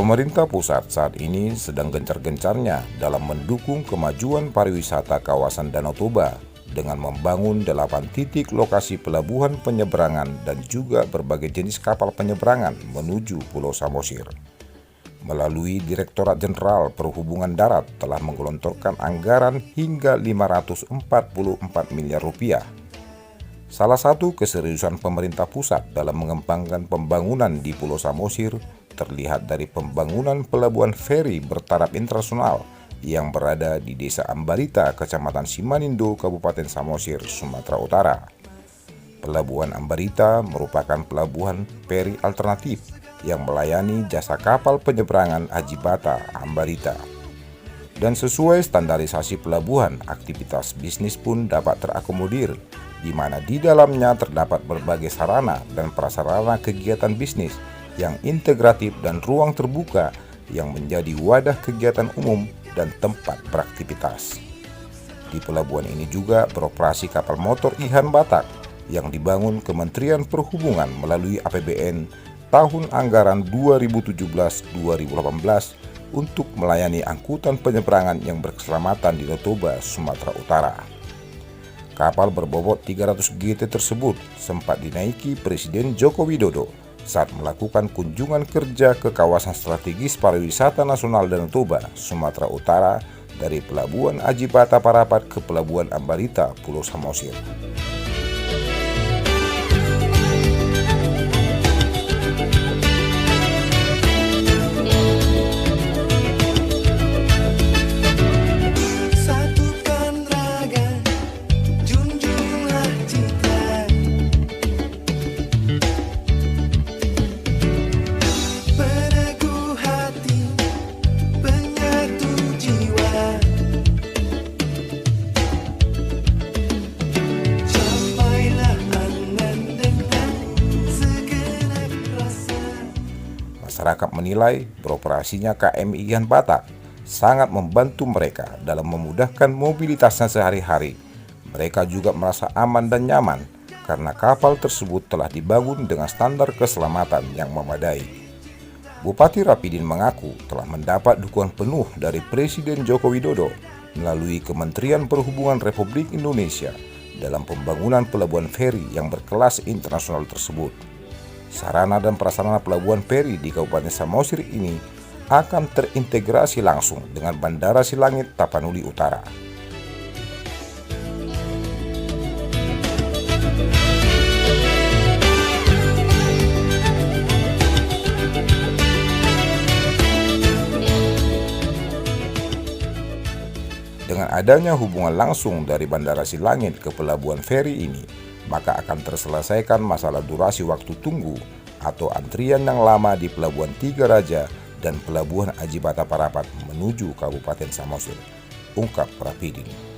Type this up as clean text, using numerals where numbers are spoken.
Pemerintah pusat saat ini sedang gencar-gencarnya dalam mendukung kemajuan pariwisata kawasan Danau Toba dengan membangun 8 titik lokasi pelabuhan penyeberangan dan juga berbagai jenis kapal penyeberangan menuju Pulau Samosir. Melalui Direktorat Jenderal Perhubungan Darat telah menggelontorkan anggaran hingga 544 miliar rupiah. Salah satu keseriusan pemerintah pusat dalam mengembangkan pembangunan di Pulau Samosir terlihat dari pembangunan pelabuhan feri bertaraf internasional yang berada di Desa Ambarita, Kecamatan Simanindo, Kabupaten Samosir, Sumatera Utara. Pelabuhan Ambarita merupakan pelabuhan feri alternatif yang melayani jasa kapal penyeberangan Ajibata Ambarita. Dan sesuai standarisasi pelabuhan, aktivitas bisnis pun dapat terakomodir, di mana di dalamnya terdapat berbagai sarana dan prasarana kegiatan bisnis yang integratif dan ruang terbuka yang menjadi wadah kegiatan umum dan tempat beraktivitas. Di pelabuhan ini juga beroperasi kapal motor Ihan Batak yang dibangun Kementerian Perhubungan melalui APBN tahun anggaran 2017-2018 untuk melayani angkutan penyeberangan yang berkeselamatan di Danau Toba, Sumatera Utara. Kapal berbobot 300 GT tersebut sempat dinaiki Presiden Joko Widodo saat melakukan kunjungan kerja ke kawasan strategis pariwisata nasional Danau Toba, Sumatera Utara dari Pelabuhan Ajibata Parapat ke Pelabuhan Ambarita, Pulau Samosir. Masyarakat menilai beroperasinya KM Ihan Batak sangat membantu mereka dalam memudahkan mobilitasnya sehari-hari. Mereka juga merasa aman dan nyaman karena kapal tersebut telah dibangun dengan standar keselamatan yang memadai. Bupati Rapidin mengaku telah mendapat dukungan penuh dari Presiden Joko Widodo melalui Kementerian Perhubungan Republik Indonesia dalam pembangunan pelabuhan feri yang berkelas internasional tersebut. Sarana dan prasarana pelabuhan feri di Kabupaten Samosir ini akan terintegrasi langsung dengan Bandara Silangit Tapanuli Utara. Dengan adanya hubungan langsung dari Bandara Silangit ke pelabuhan feri ini, maka akan terselesaikan masalah durasi waktu tunggu atau antrian yang lama di Pelabuhan Tiga Raja dan Pelabuhan Ajibata Parapat menuju Kabupaten Samosir, ungkap Rapidin.